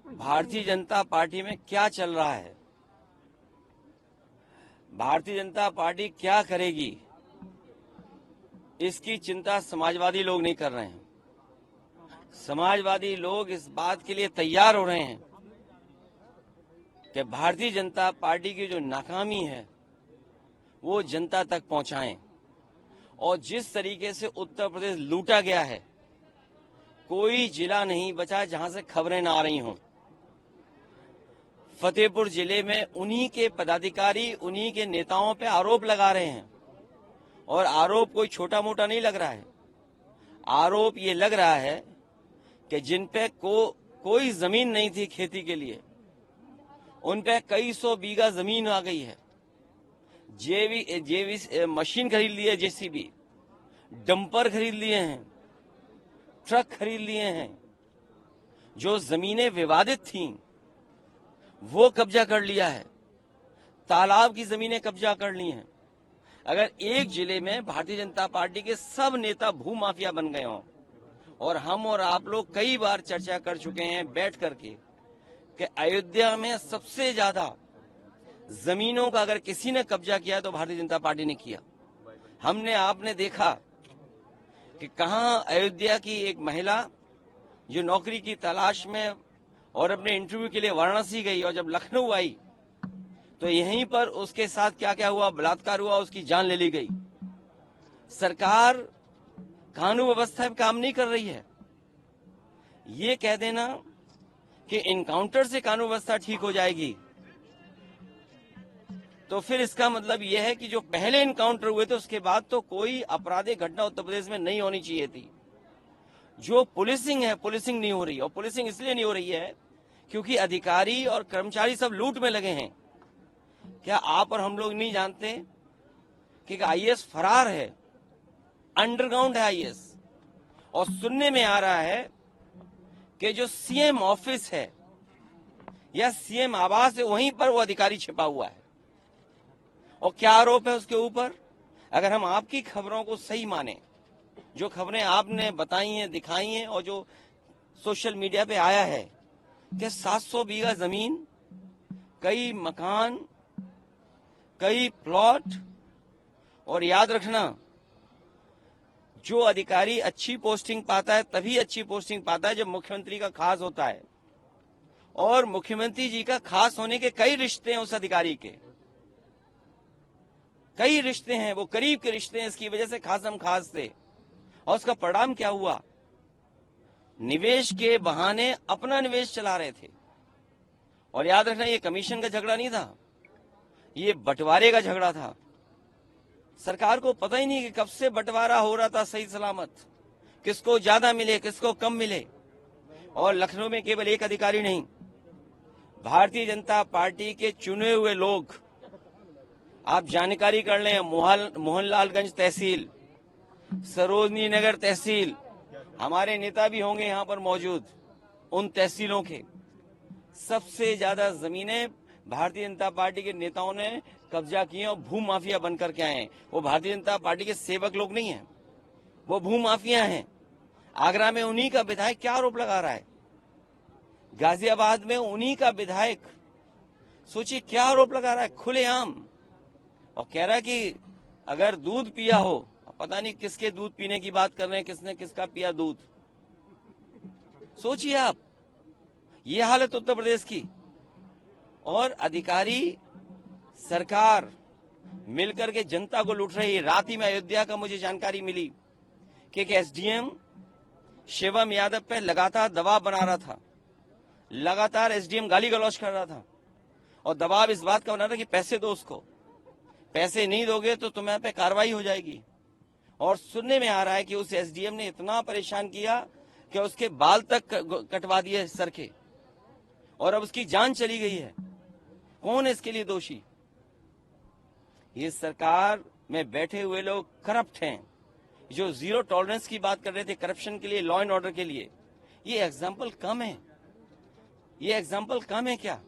Bharatiya Janata party में क्या चल रहा है, भारतीय जनता पार्टी क्या करेगी, इसकी चिंता समाजवादी लोग नहीं कर रहे हैं। समाजवादी लोग इस बात के लिए तैयार हो रहे हैं कि भारतीय जनता पार्टी की जो नाकामी है वो जनता तक पहुंचाएं। और जिस तरीके से उत्तर प्रदेश लूटा गया है, कोई जिला नहीं बचा जहां से खबरें ना आ रही हों। फतेहपुर जिले में उन्हीं के पदाधिकारी, उन्हीं के नेताओं पे आरोप लगा रहे हैं, और आरोप कोई छोटा मोटा नहीं लग रहा है। आरोप ये लग रहा है कि जिन पे कोई जमीन नहीं थी खेती के लिए, उन पे कई सौ बीघा जमीन आ गई है। जेवी मशीन खरीद ली है, जेसीबी, डंपर खरीद लिए हैं, ट्रक खरीद लिए हैं। जो जमीनें विवादित थीं वो कब्जा कर लिया है, तालाब की जमीनें कब्जा कर ली हैं। अगर एक जिले में भारतीय जनता पार्टी के सब नेता भूमाफिया बन गए हों, और हम और आप लोग कई बार चर्चा कर चुके हैं बैठ करके कि अयोध्या में सबसे ज्यादा जमीनों का अगर किसी ने कब्जा किया तो भारतीय जनता पार्टी ने किया। हमने आपने देखा कि कहां अयोध्या की एक महिला जो नौकरी की तलाश में और अपने इंटरव्यू के लिए वाराणसी गई, और जब लखनऊ आई तो यहीं पर उसके साथ क्या क्या हुआ, बलात्कार हुआ, उसकी जान ले ली गई। सरकार कानून व्यवस्था में काम नहीं कर रही है। ये कह देना कि इनकाउंटर से कानून व्यवस्था ठीक हो जाएगी, तो फिर इसका मतलब यह है कि जो पहले इनकाउंटर हुए थे उसके बाद तो कोई आपराधिक घटना उत्तर प्रदेश में नहीं होनी चाहिए थी। जो पुलिसिंग है, पुलिसिंग नहीं हो रही, और पुलिसिंग इसलिए नहीं हो रही है क्योंकि अधिकारी और कर्मचारी सब लूट में लगे हैं। क्या आप और हम लोग नहीं जानते कि आईएएस फरार है, अंडरग्राउंड है आईएएस, और सुनने में आ रहा है कि जो सीएम ऑफिस है या सीएम आवास है वहीं पर वो अधिकारी छिपा हुआ है। और क्या आरोप है उसके ऊपर? अगर हम आपकी खबरों को सही माने, जो खबरें आपने बताई हैं, दिखाई हैं, और जो सोशल मीडिया पे आया है कि 700 बीघा जमीन, कई मकान, कई प्लॉट, और याद रखना जो अधिकारी अच्छी पोस्टिंग पाता है तभी अच्छी पोस्टिंग पाता है जब मुख्यमंत्री का खास होता है, और मुख्यमंत्री जी का खास होने के कई रिश्ते हैं उस अधिकारी के, कई रिश्ते हैं, वो करीब के रिश्ते हैं, इसकी वजह से खासम खास थे। और उसका परिणाम क्या हुआ? निवेश के बहाने अपना निवेश चला रहे थे। और याद रखना, ये कमीशन का झगड़ा नहीं था, ये बंटवारे का झगड़ा था। सरकार को पता ही नहीं कि कब से बंटवारा हो रहा था सही सलामत, किसको ज्यादा मिले, किसको कम मिले। और लखनऊ में केवल एक अधिकारी नहीं, भारतीय जनता पार्टी के चुने हुए लोग, आप जानकारी कर लें, मोहनलालगंज तहसील, सरोजनी नगर तहसील, हमारे नेता भी होंगे यहाँ पर मौजूद, उन तहसीलों के सबसे ज्यादा जमीनें भारतीय जनता पार्टी के नेताओं ने कब्जा किए और भूमाफिया बनकर के आए हैं। वो भारतीय जनता पार्टी के सेवक लोग नहीं हैं, वो भूमाफिया हैं। आगरा में उन्हीं का विधायक क्या आरोप लगा रहा है, गाजियाबाद में उन्हीं का विधायक सोचिए क्या आरोप लगा रहा है खुलेआम, और कह रहा है कि अगर दूध पिया हो, पता नहीं किसके दूध पीने की बात कर रहे हैं, किसने किसका पिया दूध। सोचिए आप, ये हालत उत्तर प्रदेश की। और अधिकारी, सरकार मिलकर के जनता को लूट रही है। रात ही में अयोध्या का मुझे जानकारी मिली कि एक एसडीएम शिवम यादव पे लगातार दबाव बना रहा था, लगातार एसडीएम गाली गलौज कर रहा था, और दबाव इस बात का बना रहा कि पैसे दो उसको, पैसे नहीं दोगे तो तुम्हारे पे कार्रवाई हो जाएगी। और सुनने में आ रहा है कि उस एसडीएम ने इतना परेशान किया कि उसके बाल तक कटवा दिए सर के, और अब उसकी जान चली गई है। कौन है इसके लिए दोषी? ये सरकार में बैठे हुए लोग करप्ट हैं, जो जीरो टॉलरेंस की बात कर रहे थे करप्शन के लिए, लॉ एंड ऑर्डर के लिए। ये एग्जाम्पल कम है, ये एग्जाम्पल कम है क्या?